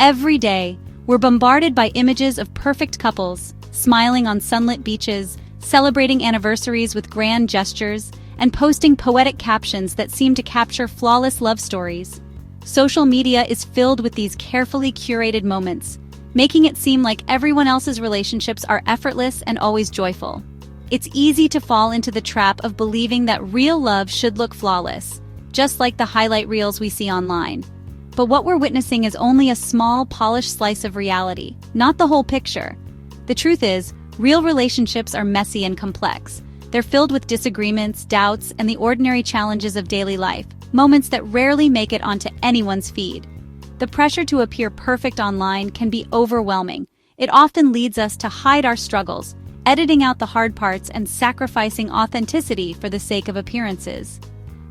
Every day, we're bombarded by images of perfect couples, smiling on sunlit beaches, celebrating anniversaries with grand gestures, and posting poetic captions that seem to capture flawless love stories. Social media is filled with these carefully curated moments, making it seem like everyone else's relationships are effortless and always joyful. It's easy to fall into the trap of believing that real love should look flawless, just like the highlight reels we see online. But what we're witnessing is only a small, polished slice of reality, not the whole picture. The truth is, real relationships are messy and complex. They're filled with disagreements, doubts, and the ordinary challenges of daily life, moments that rarely make it onto anyone's feed. The pressure to appear perfect online can be overwhelming. It often leads us to hide our struggles, editing out the hard parts and sacrificing authenticity for the sake of appearances.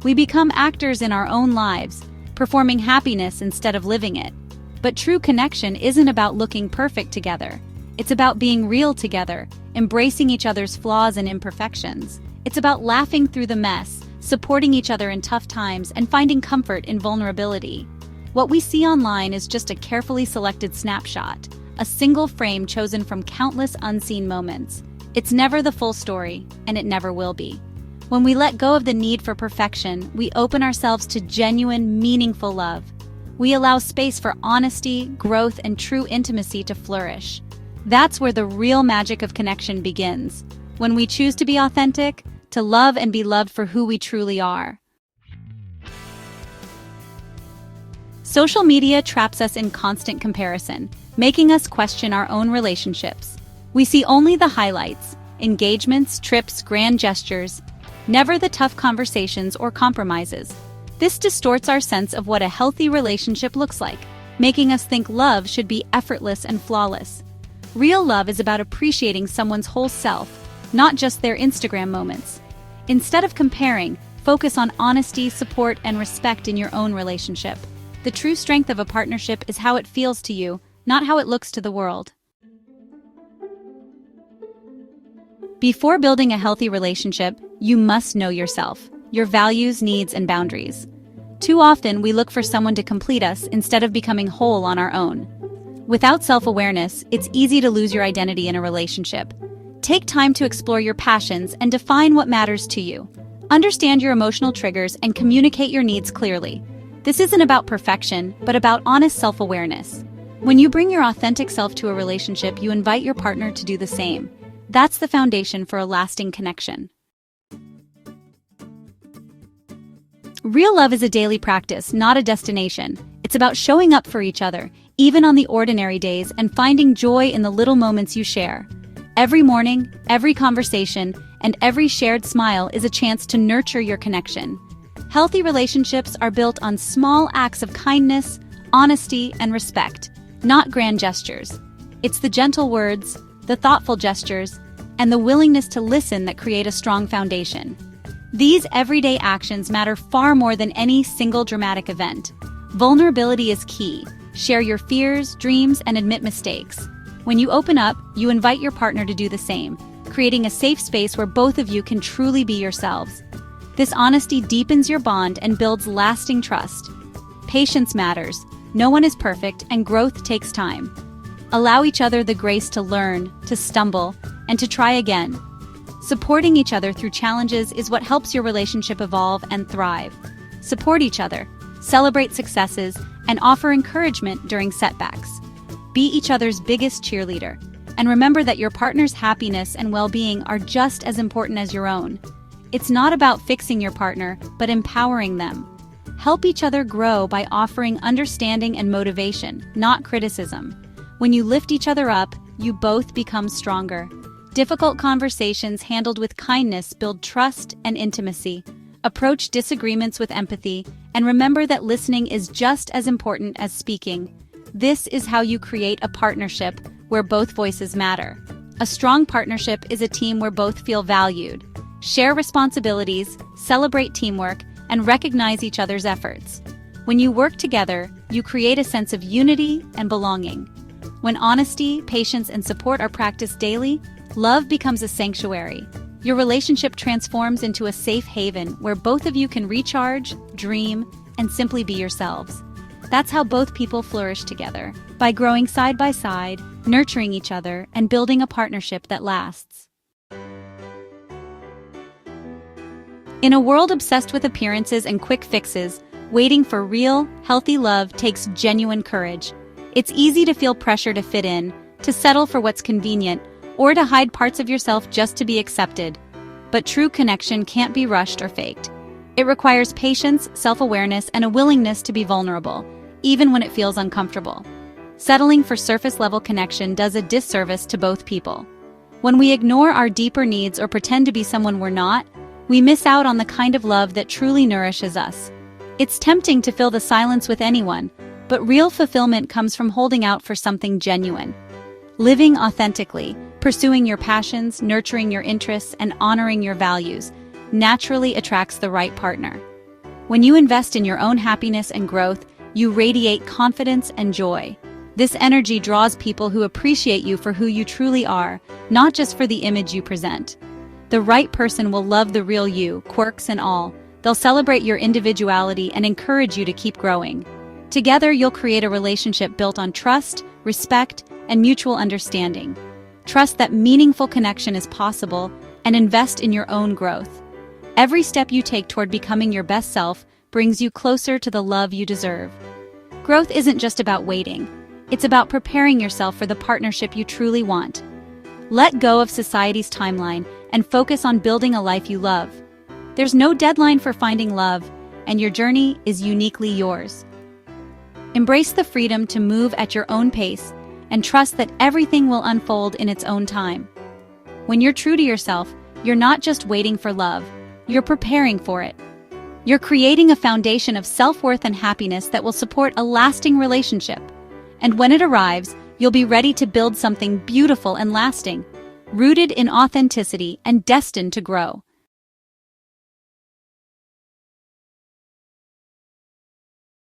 We become actors in our own lives, performing happiness instead of living it. But true connection isn't about looking perfect together. It's about being real together, embracing each other's flaws and imperfections. It's about laughing through the mess, supporting each other in tough times, and finding comfort in vulnerability. What we see online is just a carefully selected snapshot, a single frame chosen from countless unseen moments. It's never the full story, and it never will be. When we let go of the need for perfection, we open ourselves to genuine, meaningful love. We allow space for honesty, growth, and true intimacy to flourish. That's where the real magic of connection begins, when we choose to be authentic, to love and be loved for who we truly are. Social media traps us in constant comparison, making us question our own relationships. We see only the highlights, engagements, trips, grand gestures, never the tough conversations or compromises. This distorts our sense of what a healthy relationship looks like, making us think love should be effortless and flawless. Real love is about appreciating someone's whole self, not just their Instagram moments. Instead of comparing, focus on honesty, support, and respect in your own relationship. The true strength of a partnership is how it feels to you, not how it looks to the world. Before building a healthy relationship, you must know yourself, your values, needs, and boundaries. Too often, we look for someone to complete us instead of becoming whole on our own. Without self-awareness, it's easy to lose your identity in a relationship. Take time to explore your passions and define what matters to you. Understand your emotional triggers and communicate your needs clearly. This isn't about perfection, but about honest self-awareness. When you bring your authentic self to a relationship, you invite your partner to do the same. That's the foundation for a lasting connection. Real love is a daily practice, not a destination. It's about showing up for each other, even on the ordinary days, and finding joy in the little moments you share. Every morning, every conversation, and every shared smile is a chance to nurture your connection. Healthy relationships are built on small acts of kindness, honesty, and respect, not grand gestures. It's the gentle words, the thoughtful gestures, and the willingness to listen that create a strong foundation. These everyday actions matter far more than any single dramatic event. Vulnerability is key. Share your fears, dreams, and admit mistakes. When you open up, you invite your partner to do the same, creating a safe space where both of you can truly be yourselves. This honesty deepens your bond and builds lasting trust. Patience matters. No one is perfect, and growth takes time. Allow each other the grace to learn, to stumble, and to try again. Supporting each other through challenges is what helps your relationship evolve and thrive. Support each other, celebrate successes, and offer encouragement during setbacks. Be each other's biggest cheerleader, and remember that your partner's happiness and well-being are just as important as your own. It's not about fixing your partner, but empowering them. Help each other grow by offering understanding and motivation, not criticism. When you lift each other up, you both become stronger. Difficult conversations handled with kindness build trust and intimacy. Approach disagreements with empathy, and remember that listening is just as important as speaking. This is how you create a partnership where both voices matter. A strong partnership is a team where both feel valued. Share responsibilities, celebrate teamwork, and recognize each other's efforts. When you work together, you create a sense of unity and belonging. When honesty, patience, and support are practiced daily, love becomes a sanctuary. Your relationship transforms into a safe haven where both of you can recharge, dream, and simply be yourselves. That's how both people flourish together, by growing side by side, nurturing each other, and building a partnership that lasts. In a world obsessed with appearances and quick fixes, waiting for real, healthy love takes genuine courage. It's easy to feel pressure to fit in, to settle for what's convenient, or to hide parts of yourself just to be accepted. But true connection can't be rushed or faked. It requires patience, self-awareness, and a willingness to be vulnerable, even when it feels uncomfortable. Settling for surface-level connection does a disservice to both people. When we ignore our deeper needs or pretend to be someone we're not, we miss out on the kind of love that truly nourishes us. It's tempting to fill the silence with anyone, but real fulfillment comes from holding out for something genuine. Living authentically, pursuing your passions, nurturing your interests, and honoring your values naturally attracts the right partner. When you invest in your own happiness and growth, you radiate confidence and joy. This energy draws people who appreciate you for who you truly are, not just for the image you present. The right person will love the real you, quirks and all. They'll celebrate your individuality and encourage you to keep growing. Together, you'll create a relationship built on trust, respect, and mutual understanding. Trust that meaningful connection is possible and invest in your own growth. Every step you take toward becoming your best self brings you closer to the love you deserve. Growth isn't just about waiting. It's about preparing yourself for the partnership you truly want. Let go of society's timeline and focus on building a life you love. There's no deadline for finding love, and your journey is uniquely yours. Embrace the freedom to move at your own pace and trust that everything will unfold in its own time. When you're true to yourself, you're not just waiting for love, you're preparing for it. You're creating a foundation of self-worth and happiness that will support a lasting relationship. And when it arrives, you'll be ready to build something beautiful and lasting, rooted in authenticity and destined to grow.